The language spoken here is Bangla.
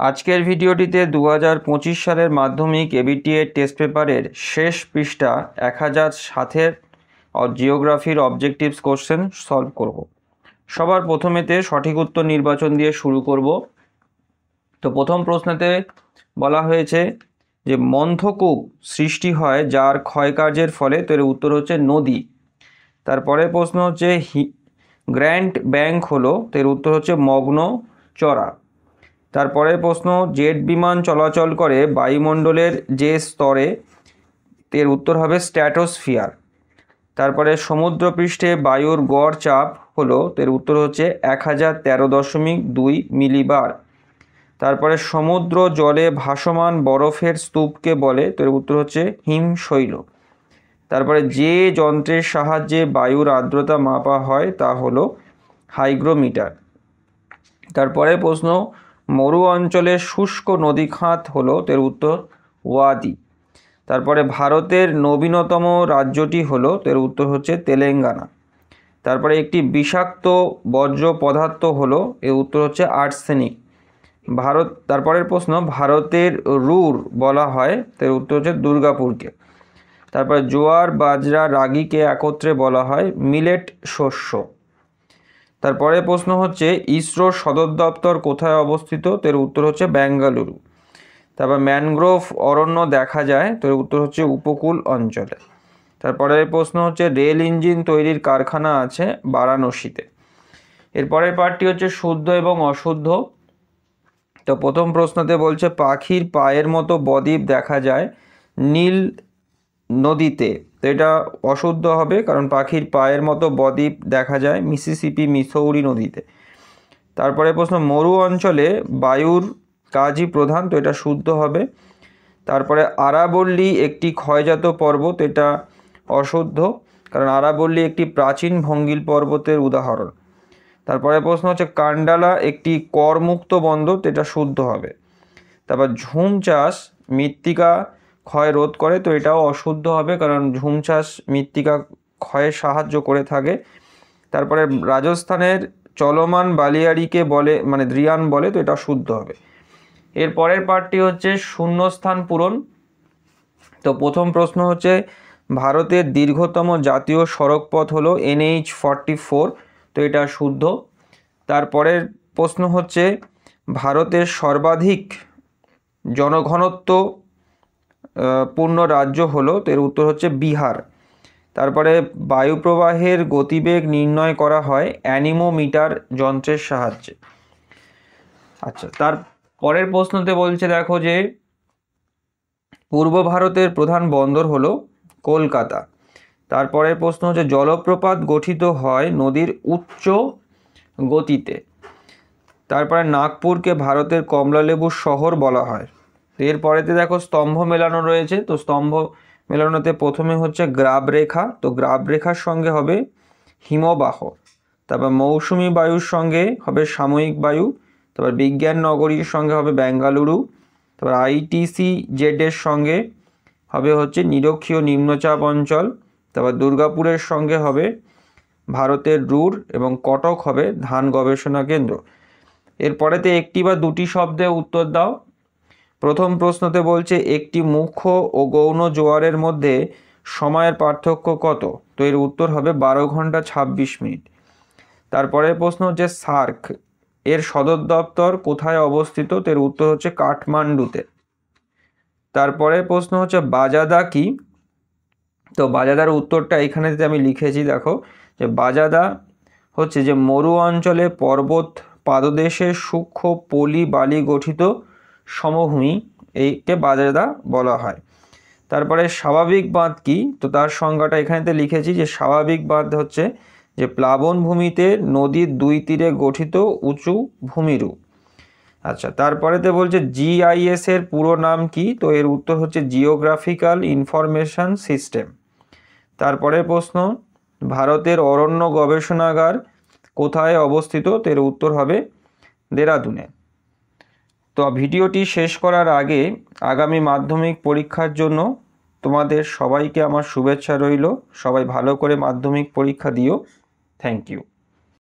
আজকের ভিডিওটিতে 2025 সালের মাধ্যমিক এবিটিএ টেস্ট পেপারের শেষ পৃষ্ঠা 1007-এর জিওগ্রাফির অবজেক্টিভস কোশ্চেন সলভ করব। সবার প্রথমেতে সঠিক উত্তর নির্বাচন দিয়ে শুরু করব। তো প্রথম প্রশ্নেতে বলা হয়েছে যে মন্থকূপ সৃষ্টি হয় যার ক্ষয়কার্যের ফলে, তো এর উত্তর হচ্ছে নদী। তারপরে প্রশ্ন হচ্ছে গ্র্যান্ড ব্যাংক হলো, তো এর উত্তর হচ্ছে মগ্ন চড়া। তারপরে প্রশ্ন জেট বিমান চলাচল করে বায়ুমণ্ডলের যে স্তরে, এর উত্তর হবে স্ট্র্যাটোস্ফিয়ার। তারপরে সমুদ্রপৃষ্ঠে বায়ুর গড় চাপ হলো, এর উত্তর হচ্ছে 1013.2 মিলিবার। তারপরে সমুদ্র জলে ভাসমান বরফের স্তূপকে বলে, তো এর উত্তর হচ্ছে হিমশৈল। তারপরে যে যন্ত্রের সাহায্যে বায়ুর আর্দ্রতা মাপা হয় তা হলো হাইগ্রোমিটার। তারপরে প্রশ্ন মরু অঞ্চলের শুষ্ক নদী খাত হলো, এর উত্তর ওয়াদি। তারপরে ভারতের নবীনতম রাজ্যটি হলো, এর উত্তর হচ্ছে তেলেঙ্গানা। তারপরে একটি বিষাক্ত বর্জ্য পদার্থ হলো, এর উত্তর হচ্ছে আর্সেনিক। তারপরের প্রশ্ন ভারতের রুর বলা হয়, এর উত্তর হচ্ছে দুর্গাপুরকে। তারপরে জোয়ার বাজরা রাগিকে একত্রে বলা হয় মিলেট শস্য। তারপরে প্রশ্ন হচ্ছে ইসরোর সদর দপ্তর কোথায় অবস্থিত, এর উত্তর হচ্ছে বেঙ্গালুরু। তারপর ম্যানগ্রোভ অরণ্য দেখা যায়, তো এর উত্তর হচ্ছে উপকূল অঞ্চলে। তারপরে প্রশ্ন হচ্ছে রেল ইঞ্জিন তৈরির কারখানা আছে বারাণসীতে। এরপরের পার্টটি হচ্ছে শুদ্ধ এবং অশুদ্ধ। তো প্রথম প্রশ্নতে বলছে পাখির পায়ের মতো বদ্বীপ দেখা যায় নীল নদীতে, তো এটা অশুদ্ধ হবে, কারণ পাখির পায়ের মতো বদ্বীপ দেখা যায় মিসিসিপি মিসৌরি নদীতে। তারপরে প্রশ্ন মরু অঞ্চলে বায়ুর কাজই প্রধান, তো এটা শুদ্ধ হবে। তারপরে আরাবল্লী একটি ক্ষয়জাত পর্বত, এটা অশুদ্ধ, কারণ আরাবল্লী একটি প্রাচীন ভঙ্গিল পর্বতের উদাহরণ। তারপরে প্রশ্ন হচ্ছে কান্ডালা একটি করমুক্ত বন্দর, তো এটা শুদ্ধ হবে। তারপর ঝুম চাষ মৃত্তিকা ক্ষয় রোধ করে, তো এটাও অশুদ্ধ হবে, কারণ ঝুম চাষ মৃত্তিকা ক্ষয়ে সাহায্য করে থাকে। তারপরে রাজস্থানের চলমান বালিয়াড়িকে বলে দ্রিয়ান বলে, তো এটা শুদ্ধ হবে। এর পরের পার্টটি হচ্ছে শূন্যস্থান পূরণ। তো প্রথম প্রশ্ন হচ্ছে ভারতের দীর্ঘতম জাতীয় সড়ক পথ হলো NH-44, তো এটা শুদ্ধ। তারপরের প্রশ্ন হচ্ছে ভারতের সর্বাধিক জনঘনত্ব পূর্ণ রাজ্য হলো, তো এর উত্তর হচ্ছে বিহার। তারপরে বায়ুপ্রবাহের গতিবেগ নির্ণয় করা হয় অ্যানিমোমিটার যন্ত্রের সাহায্যে। আচ্ছা, তার পরের প্রশ্নতে বলছে দেখো যে পূর্ব ভারতের প্রধান বন্দর হলো কলকাতা। তারপরের প্রশ্ন হচ্ছে জলপ্রপাত গঠিত হয় নদীর উচ্চ গতিতে। তারপরে নাগপুরকে ভারতের কমলালেবুর শহর বলা হয়। এরপরেতে দেখো স্তম্ভ মেলানো রয়েছে, তো স্তম্ভ মেলানোতে প্রথমে হচ্ছে গ্রাবরেখা, তো গ্রাবরেখার সঙ্গে হবে হিমবাহ। তারপর মৌসুমি বায়ুর সঙ্গে হবে সাময়িক বায়ু। তারপর বিজ্ঞান নগরীর সঙ্গে হবে বেঙ্গালুরু। তারপর ITC জেডের সঙ্গে হবে হচ্ছে নিরক্ষীয় নিম্নচাপ অঞ্চল। তারপর দুর্গাপুরের সঙ্গে হবে ভারতের রুর, এবং কটক হবে ধান গবেষণা কেন্দ্র। এরপরেতে একটি বা দুটি শব্দে উত্তর দাও। প্রথম প্রশ্নতে বলছে একটি মুখ্য ও গৌণ জোয়ারের মধ্যে সময়ের পার্থক্য কত, তো এর উত্তর হবে 12 ঘন্টা 26 মিনিট। তারপরের প্রশ্ন হচ্ছে সার্ক এর সদর দপ্তর কোথায় অবস্থিত, তো এর উত্তর হচ্ছে কাঠমান্ডুতে। তারপরে প্রশ্ন হচ্ছে বাজাদা কি, তো বাজাদার উত্তরটা এখানে আমি লিখেছি, দেখো যে বাজাদা হচ্ছে যে মরু অঞ্চলে পর্বত পাদদেশে সূক্ষ্ম পলি বালি গঠিত সমভূমি, এইকে বাজাদা বলা হয়। তারপরে স্বাভাবিক বাঁধ কি, তো তার সংজ্ঞাটা এখানেতে লিখেছি যে স্বাভাবিক বাঁধ হচ্ছে যে প্লাবন ভূমিতে নদীর দুই তীরে গঠিত উঁচু ভূমিরূপ। আচ্ছা, তারপরেতে বলছে GIS এর পুরো নাম কি, তো এর উত্তর হচ্ছে জিওগ্রাফিক্যাল ইনফরমেশন সিস্টেম। তারপরে প্রশ্ন ভারতের অরণ্য গবেষণাগার কোথায় অবস্থিত, তো এর উত্তর হবে দেরাদুনে। তো ভিডিওটি শেষ করার আগে আগামী মাধ্যমিক পরীক্ষার জন্য তোমাদের সবাইকে আমার শুভেচ্ছা রইল। সবাই ভালো করে মাধ্যমিক পরীক্ষা দিও। Thank you.